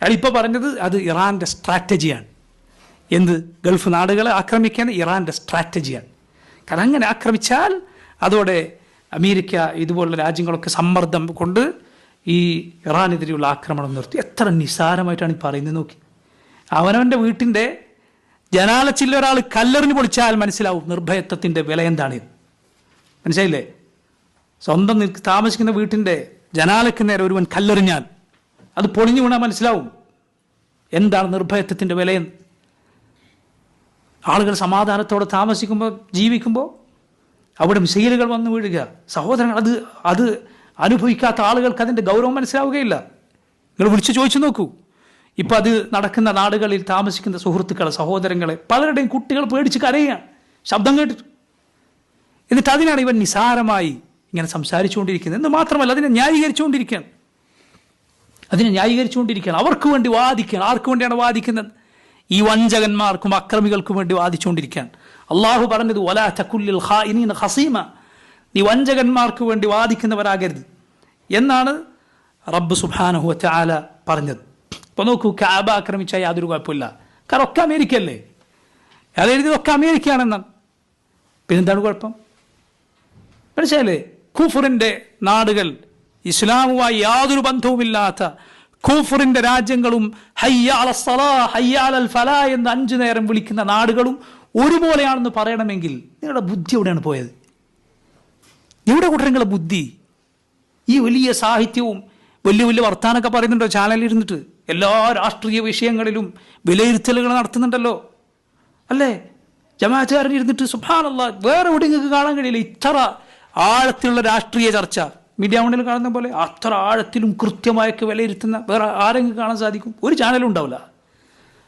അയാൾ ഇപ്പോൾ പറഞ്ഞത് അത് ഇറാൻ്റെ സ്ട്രാറ്റജിയാണ്. എന്ത്? ഗൾഫ് നാടുകളെ ആക്രമിക്കാൻ ഇറാൻ്റെ സ്ട്രാറ്റജിയാണ്. കാരണം അങ്ങനെ ആക്രമിച്ചാൽ അതോടെ അമേരിക്ക ഇതുപോലുള്ള രാജ്യങ്ങളൊക്കെ സമ്മർദ്ദം കൊണ്ട് ഈ ഇറാനെതിരെയുള്ള ആക്രമണം നിർത്തി. എത്ര നിസ്സാരമായിട്ടാണ് ഈ പറയുന്നത് നോക്കി. അവനവൻ്റെ വീട്ടിൻ്റെ ജനാലച്ചില്ല ഒരാൾ കല്ലെറിഞ്ഞ് പൊളിച്ചാൽ മനസ്സിലാവും നിർഭയത്വത്തിൻ്റെ വില എന്താണ്. മനസ്സിലായില്ലേ? സ്വന്തം താമസിക്കുന്ന വീട്ടിൻ്റെ ജനാലയ്ക്ക് നേരെ ഒരുവൻ കല്ലെറിഞ്ഞാൽ അത് പൊളിഞ്ഞു വീണാൽ മനസ്സിലാവും എന്താണ് നിർഭയത്വത്തിൻ്റെ വിലയെന്ന്. ആളുകൾ സമാധാനത്തോടെ താമസിക്കുമ്പോൾ ജീവിക്കുമ്പോൾ അവിടെ മിസൈലുകൾ വന്ന് വീഴുക. സഹോദരങ്ങൾ, അത് അനുഭവിക്കാത്ത ആളുകൾക്ക് അതിൻ്റെ ഗൗരവം മനസ്സിലാവുകയില്ല. നിങ്ങൾ വിളിച്ചു ചോദിച്ചു നോക്കൂ. ഇപ്പം അത് നടക്കുന്ന നാടുകളിൽ താമസിക്കുന്ന സുഹൃത്തുക്കളെ, സഹോദരങ്ങളെ, പലരുടെയും കുട്ടികൾ പേടിച്ച് കരയുകയാണ് ശബ്ദം കേട്ടിട്ട്. എന്നിട്ട് അതിനാണ് ഇവൻ നിസാരമായി ഇങ്ങനെ സംസാരിച്ചുകൊണ്ടിരിക്കുന്നത്. എന്ന് മാത്രമല്ല അതിനെ ന്യായീകരിച്ചുകൊണ്ടിരിക്കുകയാണ്. അവർക്ക് വേണ്ടി വാദിക്കുകയാണ്. ആർക്ക് വേണ്ടിയാണ് വാദിക്കുന്നത്? ഈ വഞ്ചകന്മാർക്കും അക്രമികൾക്കും വേണ്ടി വാദിച്ചുകൊണ്ടിരിക്കുകയാണ്. അള്ളാഹു പറഞ്ഞത് വലാ തകുല്ലിൽ ഖായിനീന ഖസീമ, നീ വഞ്ചകന്മാർക്ക് വേണ്ടി വാദിക്കുന്നവരാകരുത് എന്നാണ് റബ്ബ് സുബ്ഹാനഹു വ തആല പറഞ്ഞത്. ഇപ്പോൾ നോക്കൂ, കഅബ ആക്രമിച്ചാൽ യാതൊരു കുഴപ്പമില്ല. കാരണം ഒക്കെ അമേരിക്കയല്ലേ, അതെഴുതിയതൊക്കെ അമേരിക്കയാണെന്നാണ്. പിന്നെന്താണ് കുഴപ്പം? മനസ്സിലായില്ലേ? കുഫറിൻ്റെ നാടുകൾ, ഇസ്ലാമുമായി യാതൊരു ബന്ധവുമില്ലാത്ത കുഫറിൻ്റെ രാജ്യങ്ങളും ഹയ്യ അലൽ സലാ ഹയ്യ അലൽ ഫലാ എന്ന് 5 നേരം വിളിക്കുന്ന നാടുകളും ഒരുപോലെയാണെന്ന് പറയണമെങ്കിൽ നിങ്ങളുടെ ബുദ്ധി എവിടെയാണ് പോയത്? എവിടെ കൂട്ടരങ്ങളുടെ ബുദ്ധി? ഈ വലിയ സാഹിത്യവും വലിയ വലിയ വർത്താനൊക്കെ പറയുന്നുണ്ടോ ചാനലിൽ ഇരുന്നിട്ട്? എല്ലാ രാഷ്ട്രീയ വിഷയങ്ങളിലും വിലയിരുത്തലുകൾ നടത്തുന്നുണ്ടല്ലോ അല്ലേ? ജമാഅത്തുകാരൻ ഇരുന്നിട്ട് സുബ്ഹാനല്ലാഹ്, വേറെ എവിടെ നിങ്ങൾക്ക് കാണാൻ കഴിയില്ല ഇത്ര ആഴത്തിലുള്ള രാഷ്ട്രീയ ചർച്ച. മീഡിയ മുന്നിൽ കാണുന്ന പോലെ അത്ര ആഴത്തിലും കൃത്യമായൊക്കെ വിലയിരുത്തുന്ന വേറെ ആരെങ്കിലും കാണാൻ സാധിക്കും? ഒരു ചാനലും ഉണ്ടാവില്ല.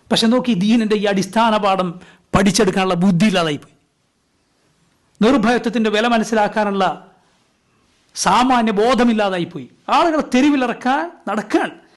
പക്ഷെ നോക്കി, ദീനിൻ്റെ ഈ അടിസ്ഥാന പാഠം പഠിച്ചെടുക്കാനുള്ള ബുദ്ധി ഇല്ലാതായിപ്പോയി. നിർഭയത്വത്തിൻ്റെ വില മനസ്സിലാക്കാനുള്ള സാമാന്യ ബോധമില്ലാതായിപ്പോയി. ആളുകളെ തെരുവിലിറക്കാൻ നടക്കാൻ